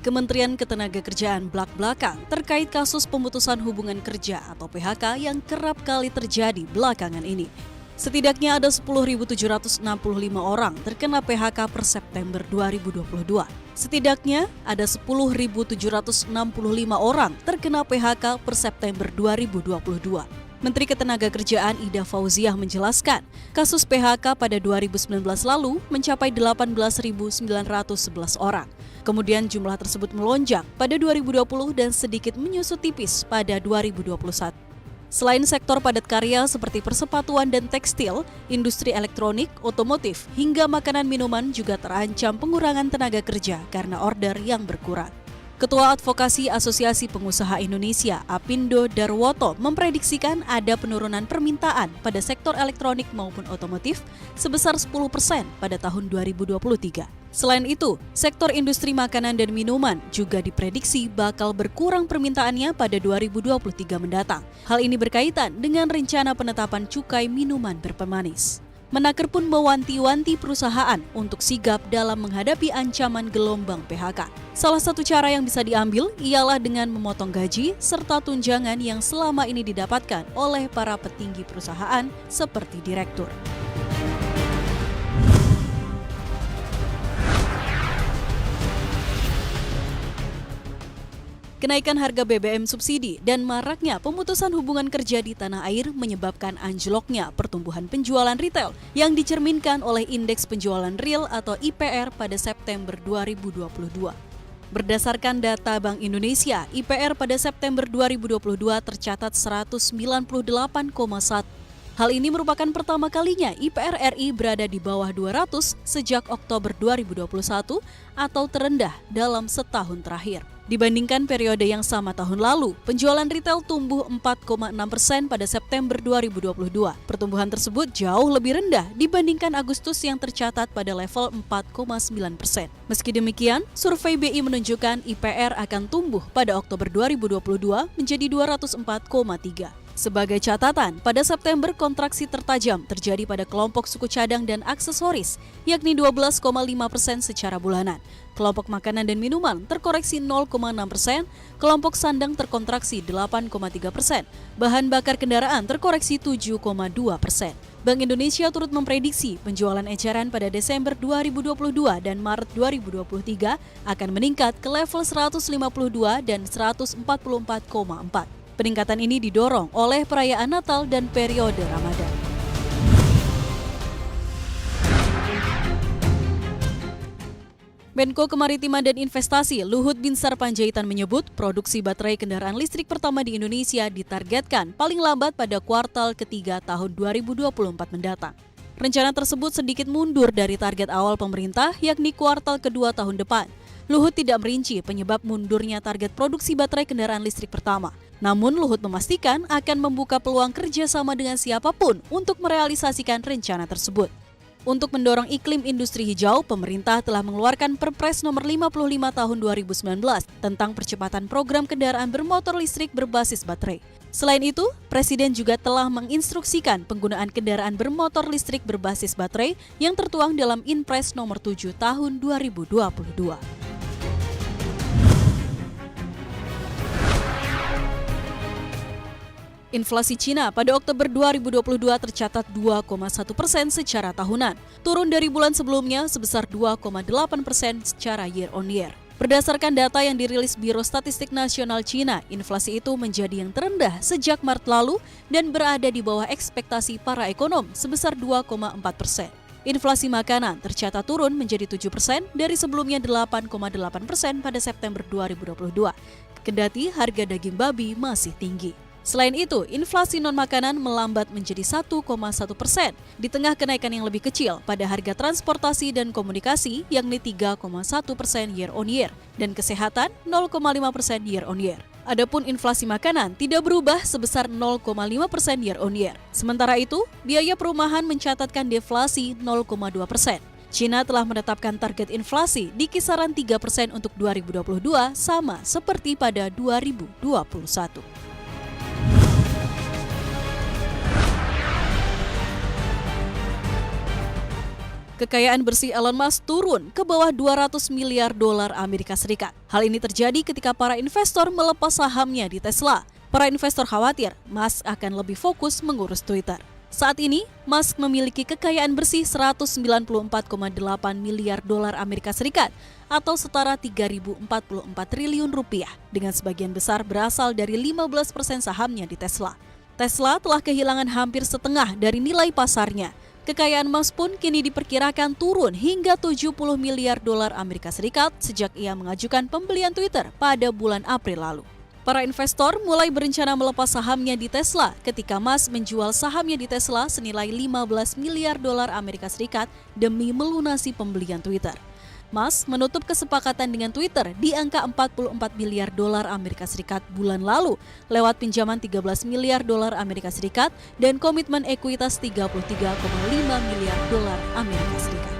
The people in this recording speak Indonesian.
Kementerian Ketenagakerjaan belak-belakan terkait kasus pemutusan hubungan kerja atau PHK yang kerap kali terjadi belakangan ini. Setidaknya ada 10.765 orang terkena PHK per September 2022. Setidaknya ada 10.765 orang terkena PHK per September 2022. Menteri Ketenagakerjaan Ida Fauziah menjelaskan, kasus PHK pada 2019 lalu mencapai 18.911 orang. Kemudian jumlah tersebut melonjak pada 2020 dan sedikit menyusut tipis pada 2021. Selain sektor padat karya seperti persepatuan dan tekstil, industri elektronik, otomotif, hingga makanan minuman juga terancam pengurangan tenaga kerja karena order yang berkurang. Ketua Advokasi Asosiasi Pengusaha Indonesia, Apindo Darwoto, memprediksikan ada penurunan permintaan pada sektor elektronik maupun otomotif sebesar 10% pada tahun 2023. Selain itu, sektor industri makanan dan minuman juga diprediksi bakal berkurang permintaannya pada 2023 mendatang. Hal ini berkaitan dengan rencana penetapan cukai minuman berpemanis. Menaker pun mewanti-wanti perusahaan untuk sigap dalam menghadapi ancaman gelombang PHK. Salah satu cara yang bisa diambil ialah dengan memotong gaji serta tunjangan yang selama ini didapatkan oleh para petinggi perusahaan seperti direktur. Kenaikan harga BBM subsidi dan maraknya pemutusan hubungan kerja di tanah air menyebabkan anjloknya pertumbuhan penjualan retail yang dicerminkan oleh Indeks Penjualan Real atau IPR pada September 2022. Berdasarkan data Bank Indonesia, IPR pada September 2022 tercatat 198,1. Hal ini merupakan pertama kalinya IPR RI berada di bawah 200 sejak Oktober 2021 atau terendah dalam setahun terakhir. Dibandingkan periode yang sama tahun lalu, penjualan retail tumbuh 4,6% pada September 2022. Pertumbuhan tersebut jauh lebih rendah dibandingkan Agustus yang tercatat pada level 4,9%. Meski demikian, survei BI menunjukkan IPR akan tumbuh pada Oktober 2022 menjadi 204,3. Sebagai catatan, pada September kontraksi tertajam terjadi pada kelompok suku cadang dan aksesoris, yakni 12,5% secara bulanan. Kelompok makanan dan minuman terkoreksi 0,6%, kelompok sandang terkontraksi 8,3%, bahan bakar kendaraan terkoreksi 7,2%. Bank Indonesia turut memprediksi penjualan eceran pada Desember 2022 dan Maret 2023 akan meningkat ke level 152 dan 144,4. Peningkatan ini didorong oleh perayaan Natal dan periode Ramadan. Menko Kemaritiman dan Investasi Luhut Binsar Panjaitan menyebut produksi baterai kendaraan listrik pertama di Indonesia ditargetkan paling lambat pada kuartal ketiga tahun 2024 mendatang. Rencana tersebut sedikit mundur dari target awal pemerintah yakni kuartal kedua tahun depan. Luhut tidak merinci penyebab mundurnya target produksi baterai kendaraan listrik pertama. Namun Luhut memastikan akan membuka peluang kerjasama dengan siapapun untuk merealisasikan rencana tersebut. Untuk mendorong iklim industri hijau, pemerintah telah mengeluarkan Perpres nomor 55 tahun 2019 tentang percepatan program kendaraan bermotor listrik berbasis baterai. Selain itu, Presiden juga telah menginstruksikan penggunaan kendaraan bermotor listrik berbasis baterai yang tertuang dalam Inpres nomor 7 tahun 2022. Inflasi Cina pada Oktober 2022 tercatat 2,1% secara tahunan, turun dari bulan sebelumnya sebesar 2,8% secara year-on-year. Berdasarkan data yang dirilis Biro Statistik Nasional Cina, inflasi itu menjadi yang terendah sejak Maret lalu dan berada di bawah ekspektasi para ekonom sebesar 2,4%. Inflasi makanan tercatat turun menjadi 7% dari sebelumnya 8,8% pada September 2022. Kendati harga daging babi masih tinggi. Selain itu, inflasi non-makanan melambat menjadi 1,1% di tengah kenaikan yang lebih kecil pada harga transportasi dan komunikasi yakni 3,1% year-on-year dan kesehatan 0,5% year-on-year. Adapun inflasi makanan tidak berubah sebesar 0,5% year-on-year. Sementara itu, biaya perumahan mencatatkan deflasi 0,2%. China telah menetapkan target inflasi di kisaran 3% untuk 2022 sama seperti pada 2021. Kekayaan bersih Elon Musk turun ke bawah 200 miliar dolar Amerika Serikat. Hal ini terjadi ketika para investor melepas sahamnya di Tesla. Para investor khawatir Musk akan lebih fokus mengurus Twitter. Saat ini, Musk memiliki kekayaan bersih 194,8 miliar dolar Amerika Serikat atau setara 3.044 triliun rupiah, dengan sebagian besar berasal dari 15% sahamnya di Tesla. Tesla telah kehilangan hampir setengah dari nilai pasarnya. Kekayaan Musk pun kini diperkirakan turun hingga 70 miliar dolar Amerika Serikat sejak ia mengajukan pembelian Twitter pada bulan April lalu. Para investor mulai berencana melepas sahamnya di Tesla ketika Musk menjual sahamnya di Tesla senilai 15 miliar dolar Amerika Serikat demi melunasi pembelian Twitter. Musk menutup kesepakatan dengan Twitter di angka 44 miliar dolar Amerika Serikat bulan lalu lewat pinjaman 13 miliar dolar Amerika Serikat dan komitmen ekuitas 33,5 miliar dolar Amerika Serikat.